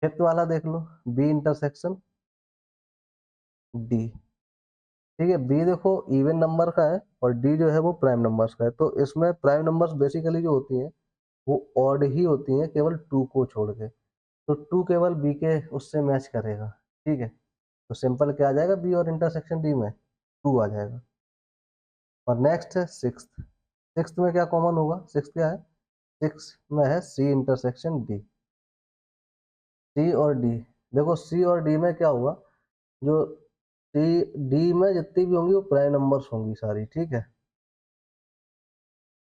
फिफ्थ वाला देख लो, बी इंटरसेक्शन डी, ठीक है। बी देखो इवन नंबर का है, और डी जो है वो प्राइम नंबर्स का है। तो इसमें प्राइम नंबर्स बेसिकली जो होती हैं वो ऑड ही होती हैं, केवल 2 को छोड़ के। तो 2 केवल बी के उससे मैच करेगा, ठीक है। तो सिंपल क्या आ जाएगा, बी और इंटरसेक्शन डी में 2 आ जाएगा। और नेक्स्ट है सिक्स्थ, सिक्स्थ में क्या कॉमन होगा, सिक्स्थ क्या है, सिक्स में है सी इंटरसेक्शन डी, सी और डी। देखो सी और डी में क्या होगा, जो सी डी में जितनी भी होंगी वो प्राइम नंबर्स होंगी सारी, ठीक है।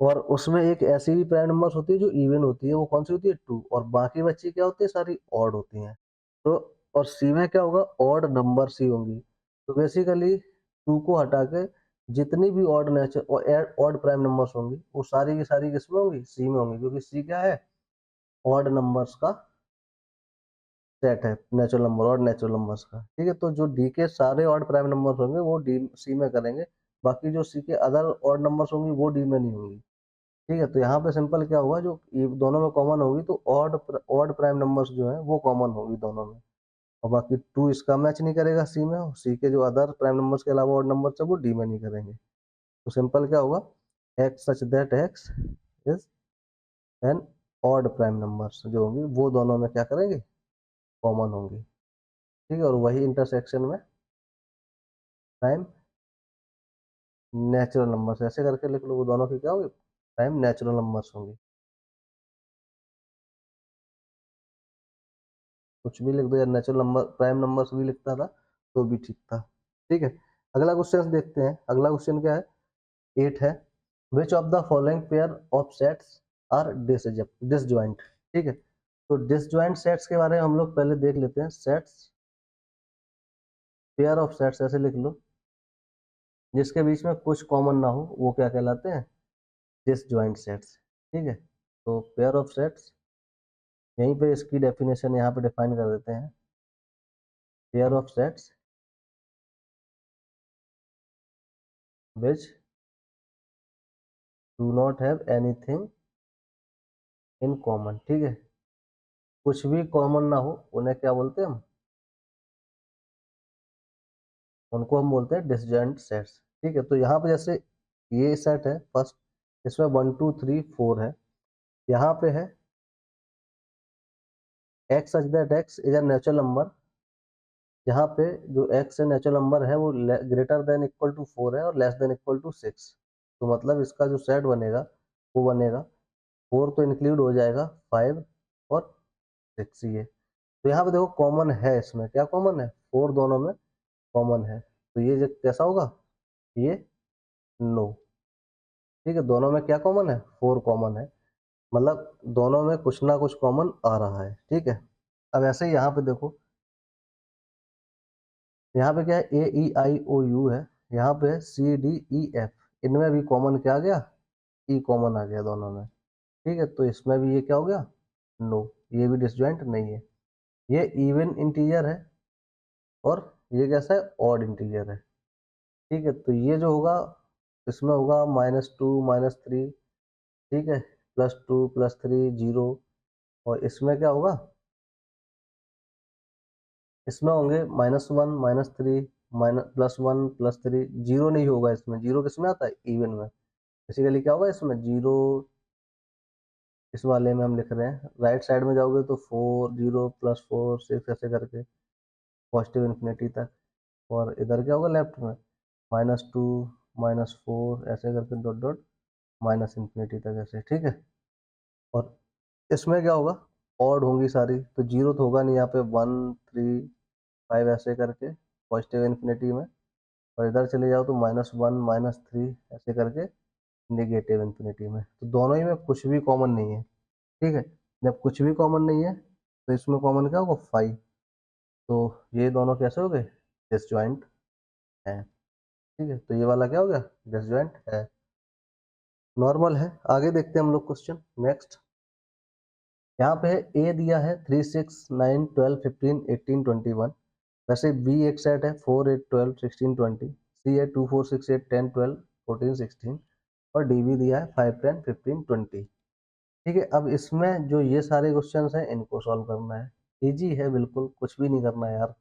और उसमें एक ऐसी भी प्राइम नंबर्स होती है जो इवन होती है, वो कौन सी होती है, 2, और बाकी बच्ची क्या होती है, सारी ऑड होती हैं। तो और सी में क्या होगा, ऑड नंबर्स ही होंगी। तो बेसिकली 2 को हटा के जितनी भी ऑड प्राइम नंबर्स होंगी वो सारी की सारी किसमें होंगी, सी में होंगी, क्योंकि सी क्या है, ऑड नंबर्स का सेट है, नेचुरल नंबर और नेचुरल नंबर्स का। ठीक है, तो जो डी के सारे ऑड प्राइम नंबर्स होंगे वो डी सी में करेंगे, बाकी जो सी के अदर ऑड नंबर्स होंगी वो डी में नहीं होंगी। ठीक है, तो यहाँ पे सिंपल क्या हुआ, जो ये दोनों में कॉमन होगी तो ऑड प्राइम नंबर्स जो है वो कॉमन होगी दोनों में, और बाकी 2 इसका मैच नहीं करेगा सी में, और सी के जो अदर प्राइम नंबर्स के अलावा ऑड नंबर्स है वो डी में नहीं करेंगे। तो सिंपल क्या होगा, x such that x is an odd prime numbers जो होंगी वो दोनों में क्या करेंगे, कॉमन होंगी। ठीक है, और वही इंटरसेक्शन में प्राइम नेचुरल नंबर्स ऐसे करके लिख लो, वो दोनों की क्या होंगी, प्राइम नेचुरल नंबर्स होंगी। कुछ भी लिख दो, या नेचुरल नंबर प्राइम नंबर्स भी लिखता था तो भी ठीक था। ठीक है, अगला क्वेश्चन देखते हैं। अगला क्वेश्चन क्या है, 8 है, which of the following pair of sets are disjoint. ठीक है, तो डिसजॉइंट सेट्स के बारे में हम लोग पहले देख लेते हैं। सेट्स, पेयर ऑफ सेट्स ऐसे लिख लो जिसके बीच में कुछ कॉमन ना हो, वो क्या कहलाते हैं, डिसजॉइंट सेट्स। ठीक है, तो पेयर ऑफ सेट्स, यहीं पे इसकी डेफिनेशन यहाँ पे डिफाइन कर देते हैं। Pair of sets which do not have anything in common. ठीक है, कुछ भी कॉमन ना हो उन्हें क्या बोलते हैं हम, उनको हम बोलते हैं डिसजॉइंट सेट्स। ठीक है, तो यहाँ पे जैसे ये सेट है फर्स्ट, इसमें 1 2 3 4 है, यहाँ पे है x such that x is a natural number, जहाँ पे जो एक्स है नेचुरल नंबर है वो ग्रेटर देन इक्वल टू 4 है और लेस देन इक्वल टू 6। तो मतलब इसका जो सेट बनेगा वो बनेगा, 4 तो इंक्लूड हो जाएगा, 5 और 6 ये। तो यहाँ पे देखो कॉमन है, इसमें क्या कॉमन है, 4 दोनों में कॉमन है, तो ये जो कैसा होगा, ये नो। ठीक है, दोनों में क्या कॉमन है, 4 कॉमन है, मतलब दोनों में कुछ ना कुछ कॉमन आ रहा है। ठीक है, अब ऐसे ही यहाँ पे देखो, यहाँ पे क्या है, A E I O you है, यहाँ पे सी डी ई एफ, इनमें भी कॉमन क्या आ गया, ई कॉमन आ गया दोनों में। ठीक है, तो इसमें भी ये क्या हो गया, नो, ये भी डिसजॉइंट नहीं है। ये इवन इंटीजर है और ये कैसा है, ऑड इंटीजर है। ठीक है, तो ये जो होगा इसमें होगा -2 -3। ठीक है, +2 +3 0, और इसमें क्या होगा, इसमें होंगे -1 -3 +1 +3, जीरो नहीं होगा इसमें, जीरो किसमें आता है, इवन में। बेसिकली क्या होगा इसमें, जीरो इस वाले में हम लिख रहे हैं, राइट साइड में जाओगे तो 4 0 +4 6 ऐसे करके पॉजिटिव इन्फिनिटी तक, और इधर क्या होगा लेफ्ट में, -2 -4 ऐसे करके डॉट डॉट माइनस इन्फिनिटी तक ऐसे। ठीक है, और इसमें क्या होगा, ऑड होंगी सारी, तो जीरो तो होगा नहीं यहाँ पे, 1 3 5 ऐसे करके पॉजिटिव इन्फिनिटी में, और इधर चले जाओ तो -1 -3 ऐसे करके निगेटिव इन्फिनिटी में। तो दोनों ही में कुछ भी कॉमन नहीं है। ठीक है, जब कुछ भी कॉमन नहीं है तो इसमें कॉमन क्या होगा, 5। तो ये दोनों कैसे हो गए, डिसजॉइंट है। ठीक है, तो ये वाला क्या हो गया, डिसजॉइंट है, नॉर्मल है। आगे देखते हैं हम लोग क्वेश्चन नेक्स्ट। यहाँ पे है ए दिया है 3 6 9 12 15 18 21, वैसे बी एक सेट है 4 8 12 16 20, सी है 2 4 6 8 10 12 14 16, और डी भी दिया है 5 10 15 20। ठीक है, अब इसमें जो ये सारे क्वेश्चन हैं इनको सॉल्व करना है, इजी है बिल्कुल, कुछ भी नहीं करना है यार,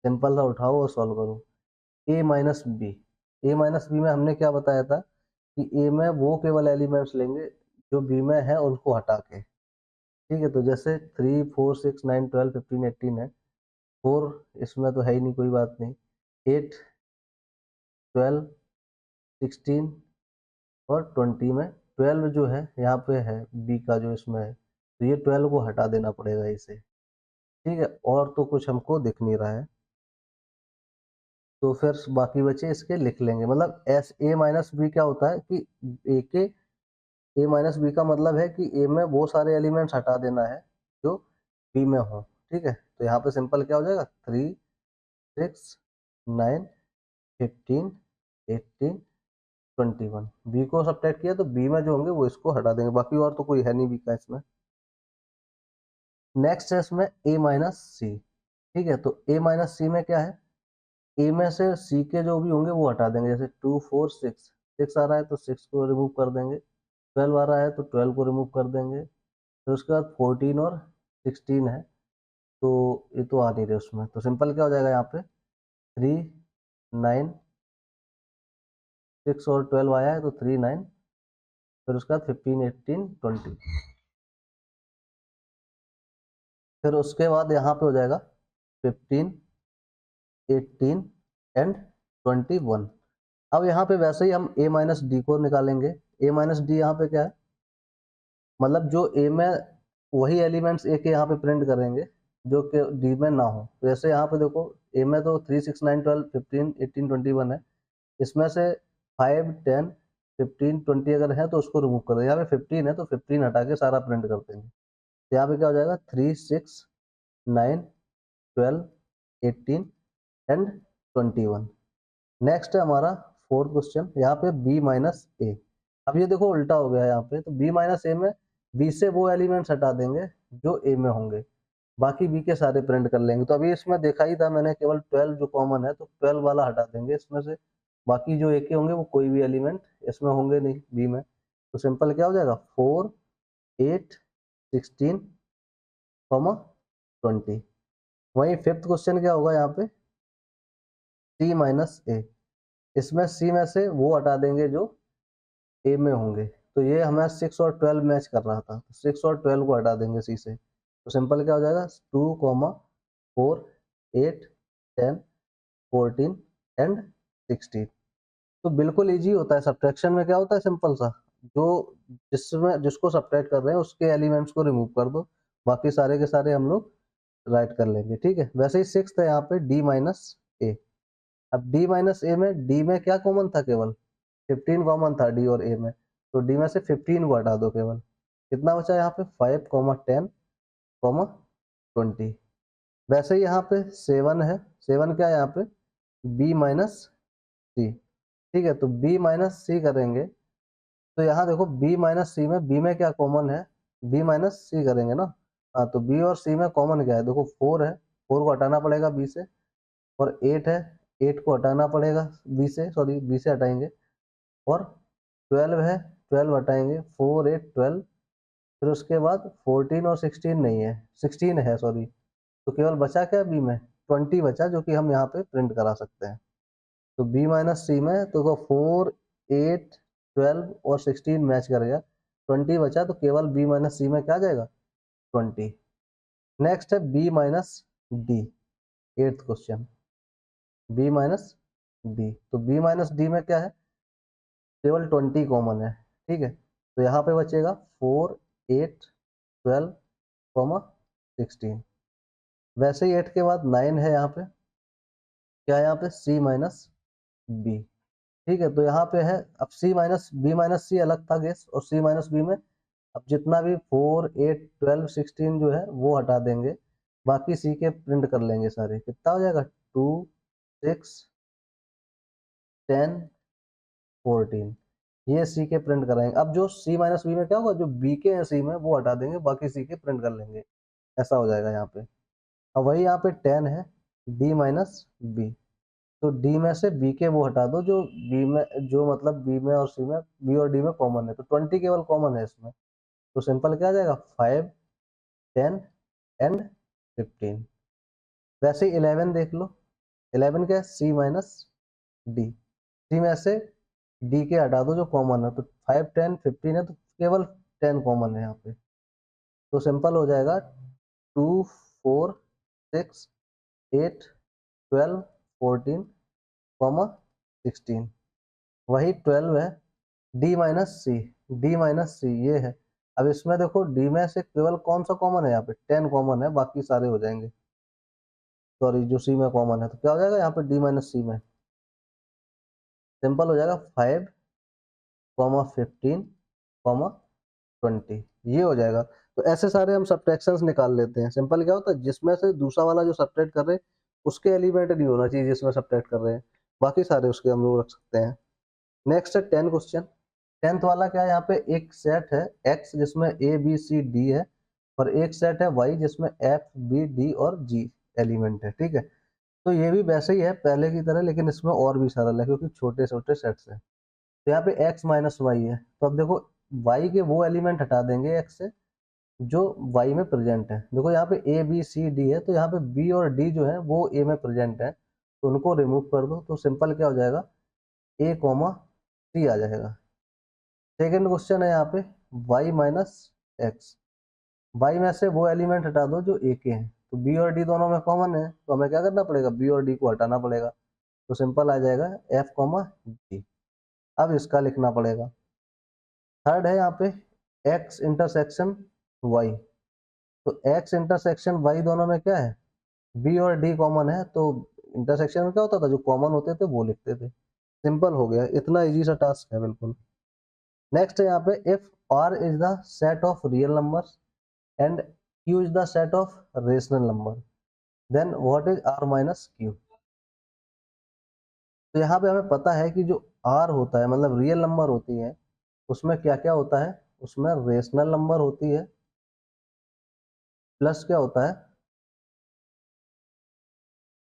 सिंपल सा उठाओ और सॉल्व करो। ए माइनस बी, ए माइनस बी में हमने क्या बताया था कि ए में वो केवल एलिमेंट्स लेंगे जो बी में है उनको हटा के। ठीक है, तो जैसे 3 4 6 9 12 15 18 है, 4 इसमें तो है ही नहीं, कोई बात नहीं, 8 12 16 और 20 में 12 जो है यहाँ पे है बी का जो इसमें है, तो ये 12 को हटा देना पड़ेगा इसे। ठीक है, और तो कुछ हमको दिख नहीं रहा है, तो फिर बाकी बचे इसके लिख लेंगे, मतलब एस ए माइनस बी क्या होता है कि ए के, ए माइनस बी का मतलब है कि ए में वो सारे एलिमेंट्स हटा देना है जो बी में हो। ठीक है, तो यहाँ पे सिंपल क्या हो जाएगा 3 6 9 15 18 21। बी को सब्ट्रैक्ट किया तो बी में जो होंगे वो इसको हटा देंगे, बाकी और तो कोई है नहीं बी का इसमें। नेक्स्ट है इसमें ए माइनस सी। ठीक है, तो ए माइनस सी में क्या है, ए में से सी के जो भी होंगे वो हटा देंगे। जैसे 2 4 6, 6 आ रहा है तो 6 को रिमूव कर देंगे, 12 आ रहा है तो 12 को रिमूव कर देंगे, फिर उसके बाद 14 और 16 है तो ये तो आ नहीं रहे उसमें, तो सिंपल क्या हो जाएगा यहाँ पे 3 9 6 और 12 आया है तो 3 9, फिर उसके बाद 15 18 20, फिर उसके बाद यहाँ पे हो जाएगा 15 18 एंड 21। अब यहाँ पे वैसे ही हम a माइनस डी को निकालेंगे। a माइनस डी यहाँ पे क्या है, मतलब जो a में वही एलिमेंट्स a के यहाँ पे प्रिंट करेंगे जो कि d में ना हो। तो जैसे यहाँ पे देखो a में तो 3 6 9 12 15 18 21 है, इसमें से 5 10 15 20 अगर है तो उसको रिमूव कर देंगे। यहाँ पे 15 है तो 15 हटा के सारा प्रिंट कर देंगे। तो यहाँ पे क्या हो जाएगा 3 6 9 12 18 एंड 21। नेक्स्ट है हमारा फोर्थ क्वेश्चन, यहाँ पे b माइनस ए। अब ये देखो उल्टा हो गया है यहाँ पे, तो b माइनस ए में b से वो एलिमेंट्स हटा देंगे जो a में होंगे, बाकी b के सारे प्रिंट कर लेंगे। तो अभी इसमें देखा ही था मैंने, केवल 12 जो कॉमन है तो 12 वाला हटा देंगे इसमें से, बाकी जो a के होंगे वो कोई भी एलिमेंट इसमें होंगे नहीं b में। तो सिंपल क्या हो जाएगा 4 8 16 20। वही फिफ्थ क्वेश्चन क्या होगा यहाँ पे c माइनस ए, इसमें c में से वो हटा देंगे जो ए में होंगे। तो ये हमें 6 और 12 मैच कर रहा था, 6 और 12 को हटा देंगे सी से, तो सिंपल क्या हो जाएगा 2 4 8 10 14 एंड 16। तो बिल्कुल इजी होता है सब्ट्रैक्शन में। क्या होता है सिंपल सा, जो जिसमें जिसको सब्ट्रैक्ट कर रहे हैं उसके एलिमेंट्स को रिमूव कर दो, बाकी सारे के सारे हम लोग राइट कर लेंगे। ठीक है, वैसे ही सिक्स्थ है यहाँ पे डी माइनस ए। अब डी माइनस ए में डी में क्या कॉमन था, केवल 15 कॉमन था डी और ए में, तो डी में से 15 को हटा दो केवल, कितना बचा यहाँ पे 5 10 20। वैसे ही यहाँ पे 7 है, 7 क्या है यहाँ पे b माइनस सी। ठीक है, तो b माइनस सी करेंगे तो यहाँ देखो b माइनस सी में b में क्या कॉमन है, b माइनस सी करेंगे ना। हाँ, तो b और c में कॉमन क्या है, देखो 4 है, 4 को हटाना पड़ेगा b से, और 8 है, 8 को हटाना पड़ेगा b से, सॉरी b से हटाएंगे, और 12 है, 12 हटाएंगे, 4 8 12, फिर उसके बाद 14 और 16 नहीं है, 16 है सॉरी, तो केवल बचा क्या बी में 20 बचा, जो कि हम यहाँ पे प्रिंट करा सकते हैं। तो बी माइनस सी में तो 4 8 12 और 16 मैच कर गया, 20 बचा, तो केवल बी माइनस सी में क्या आ जाएगा 20। नेक्स्ट है B minus D, eighth question, B minus D. तो बी माइनस डी में क्या है, केवल 20 कॉमन है। ठीक है, तो यहाँ पे बचेगा 4 8 12 16। वैसे ही 8 के बाद 9 है, यहाँ पे क्या है, यहाँ पे c माइनस बी। ठीक है, तो यहाँ पे है, अब c माइनस बी माइनस सी अलग था गेस, और c माइनस बी में अब जितना भी 4 8 12 16 जो है वो हटा देंगे, बाकी c के प्रिंट कर लेंगे सारे। कितना हो जाएगा 2 6 10 14, ये सी के प्रिंट कराएंगे। अब जो सी माइनस बी में क्या होगा, जो बी के हैं सी में वो हटा देंगे, बाकी सी के प्रिंट कर लेंगे, ऐसा हो जाएगा यहाँ पे। अब वही यहाँ पे 10 है, डी माइनस बी, तो डी में से बी के वो हटा दो जो बी में, जो मतलब बी में और सी में, बी और डी में कॉमन है, तो 20 केवल कॉमन है इसमें, तो सिंपल क्या आ जाएगा 5 10 एंड 15। वैसे ही 11 देख लो, 11 क्या है सी माइनस डी, सी में से डी के हटा दो जो कॉमन है, तो 5 10 15 है, तो केवल 10 कॉमन है यहाँ पे, तो सिंपल हो जाएगा 2 4 6 8 12 14 16। वही 12 है डी माइनस सी, डी माइनस सी ये है। अब इसमें देखो डी में से केवल कौन सा कॉमन है, यहाँ पे 10 कॉमन है, बाकी सारे हो जाएंगे, सॉरी जो सी में कॉमन है, तो क्या हो जाएगा यहाँ पे डी माइनस सी में सिंपल हो जाएगा 5 15 20, ये हो जाएगा। तो ऐसे सारे हम सब्ट्रैक्शंस निकाल लेते हैं। सिंपल क्या होता है, जिसमें से दूसरा वाला जो सब्ट्रैक्ट कर रहे हैं उसके एलिमेंट नहीं होना चाहिए जिसमें सब्ट्रैक्ट कर रहे हैं, बाकी सारे उसके हम लोग रख सकते हैं। नेक्स्ट है 10 क्वेश्चन। 10th वाला क्या है, यहाँ पे एक सेट है x जिसमें a b c d है और एक सेट है y जिसमें f b d और g एलिमेंट है। ठीक है, तो ये भी वैसे ही है पहले की तरह, लेकिन इसमें और भी सरल है क्योंकि छोटे छोटे सेट्स हैं। तो यहाँ पे x माइनस वाई है, तो अब देखो y के वो एलिमेंट हटा देंगे x से जो y में प्रेजेंट है। देखो यहाँ पे a b c d है, तो यहाँ पे b और d जो है वो a में प्रेजेंट है, तो उनको रिमूव कर दो, तो सिंपल क्या हो जाएगा, a कॉमा c आ जाएगा। सेकेंड क्वेश्चन है यहाँ पे y माइनस एक्स, y में से वो एलिमेंट हटा दो जो a के हैं, तो b और d दोनों में कॉमन है, तो हमें क्या करना पड़ेगा, b और d को हटाना पड़ेगा, तो सिंपल आ जाएगा f कॉमा g। अब इसका लिखना पड़ेगा। थर्ड है यहाँ पे x इंटरसेक्शन y, तो x इंटरसेक्शन y दोनों में क्या है, b और d कॉमन है, तो इंटरसेक्शन में क्या होता था, जो कॉमन होते थे वो लिखते थे। सिंपल हो गया, इतना इजी सा टास्क है बिल्कुल। नेक्स्ट है यहाँ पे if r is the set of real numbers and q is the set of rational number, then what is r minus q। तो यहाँ पे हमें पता है कि जो r होता है मतलब रियल नंबर होती है, उसमें क्या क्या होता है, उसमें रेशनल नंबर होती है प्लस क्या होता है,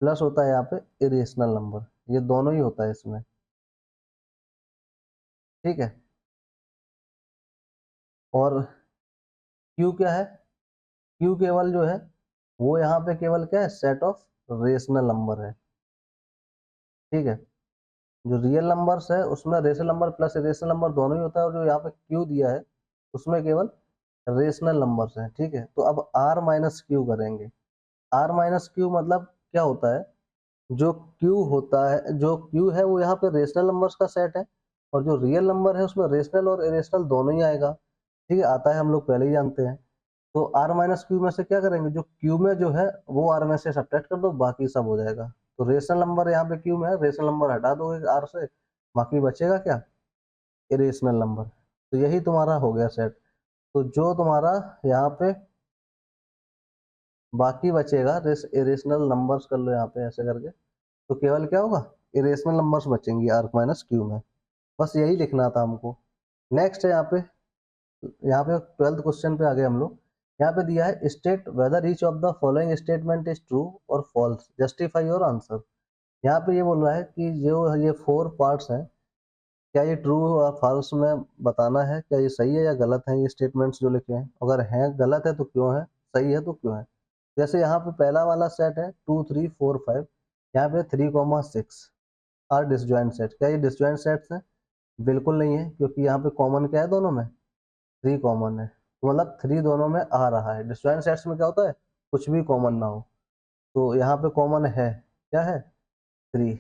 प्लस होता है यहाँ पे इरेशनल नंबर, ये दोनों ही होता है इसमें। ठीक है, और q क्या है, q केवल जो है वो यहाँ पे केवल क्या है, सेट ऑफ रेशनल नंबर है। ठीक है, जो रियल नंबर्स है उसमें rational number plus irrational number दोनों ही होता है, और जो यहाँ पे q दिया है उसमें केवल रेशनल नंबर्स हैं। ठीक है, तो अब r माइनस क्यू करेंगे। r माइनस क्यू मतलब क्या होता है, जो q होता है, जो q है वो यहाँ पे रेशनल नंबर्स का सेट है, और जो रियल नंबर है उसमें रेशनल और इरेशनल दोनों ही आएगा। ठीक है, आता है, हम लोग पहले ही जानते हैं। तो r माइनस क्यू में से क्या करेंगे, जो q में जो है वो r में से सब्ट्रैक्ट कर दो, बाकी सब हो जाएगा। तो रेशनल नंबर यहाँ पे q में है, रेशनल नंबर हटा दोगे r से, बाकी बचेगा क्या, इरेशनल नंबर। तो यही तुम्हारा हो गया सेट। तो जो तुम्हारा यहाँ पे बाकी बचेगा, इरेशनल नंबर्स कर लो यहाँ पे ऐसे करके, तो केवल क्या होगा, इरेशनल नंबर्स बचेंगे r माइनस क्यू में। बस यही लिखना था हमको। नेक्स्ट है यहाँ पे 12th क्वेश्चन पे आ गए हम लोग। यहाँ पे दिया है state whether each of the following statement is true और फॉल्स, जस्टिफाई योर आंसर। यहाँ पे ये बोल रहा है कि जो ये 4 पार्ट्स हैं, क्या ये ट्रू और फॉल्स में बताना है, क्या ये सही है या गलत है, ये स्टेटमेंट्स जो लिखे हैं, अगर हैं गलत है तो क्यों है, सही है तो क्यों है। जैसे यहाँ पे पहला वाला सेट है 2 3 4 5, यहाँ पे 3,6 आर डिसजॉइंट सेट, क्या ये डिसजॉइंट सेट्स हैं, बिल्कुल नहीं है, क्योंकि यहाँ पे कॉमन क्या है, दोनों में 3 कॉमन है, तो मतलब 3 दोनों में आ रहा है। डिसजॉइंट सेट्स में क्या होता है, कुछ भी कॉमन ना हो, तो यहाँ पे कॉमन है, क्या है, 3,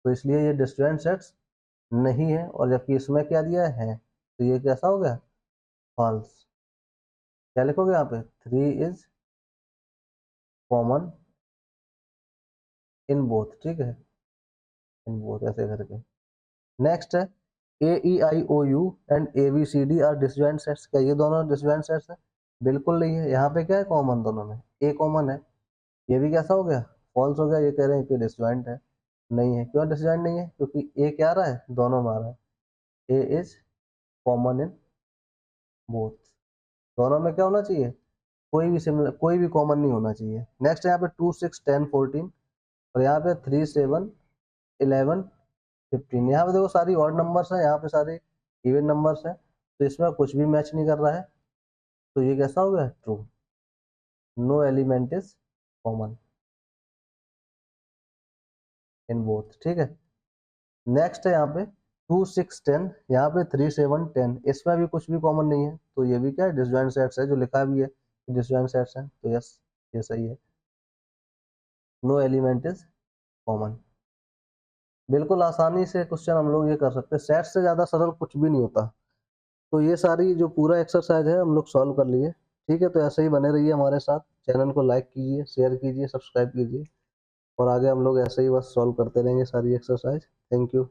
तो इसलिए ये डिसजॉइंट सेट्स नहीं है। और जबकि इसमें क्या दिया है, तो ये कैसा हो गया, फॉल्स। क्या लिखोगे यहाँ पे, 3 इज कॉमन इन बोथ। ठीक है, इन बोथ ऐसे करके। नेक्स्ट है A E I O U and A B C D are disjoint sets, क्या ये दोनों डिसजॉइंट सेट्स हैं, बिल्कुल नहीं है। यहाँ पे क्या है, कॉमन दोनों में ए कॉमन है, ये भी कैसा हो गया, फॉल्स हो गया। ये कह रहे हैं कि डिसजॉइंट है, नहीं है। क्यों डिसजॉइंट नहीं है, क्योंकि ए क्या आ रहा है, दोनों में आ रहा है, ए इज कॉमन इन बोथ, दोनों में क्या होना चाहिए, कोई भी सिमिलर, कोई भी कॉमन नहीं होना चाहिए। नेक्स्ट है यहाँ पे 2 6 10 14, और यहाँ पे 3 7 11 15। यहाँ पे देखो सारी ऑड नंबर्स हैं, यहाँ पे सारे इवन नंबर्स हैं, तो इसमें कुछ भी मैच नहीं कर रहा है, तो ये कैसा हो गया, true, no element is common in both. ठीक है, नेक्स्ट है यहाँ पे 2 6 10, यहाँ पे 3 7 10, इसमें भी कुछ भी कॉमन नहीं है, तो ये भी क्या है, डिसजॉइंट सेट्स है, जो लिखा भी है डिसजॉइंट सेट्स है, तो यस ये सही है, नो एलिमेंट इज कॉमन। बिल्कुल आसानी से क्वेश्चन हम लोग ये कर सकते हैं, सेट से ज़्यादा सरल कुछ भी नहीं होता। तो ये सारी जो पूरा एक्सरसाइज है हम लोग सॉल्व कर लिए। ठीक है, तो ऐसे ही बने रहिए हमारे साथ, चैनल को लाइक कीजिए, शेयर कीजिए, सब्सक्राइब कीजिए, और आगे हम लोग ऐसे ही बस सॉल्व करते रहेंगे सारी एक्सरसाइज। Thank you.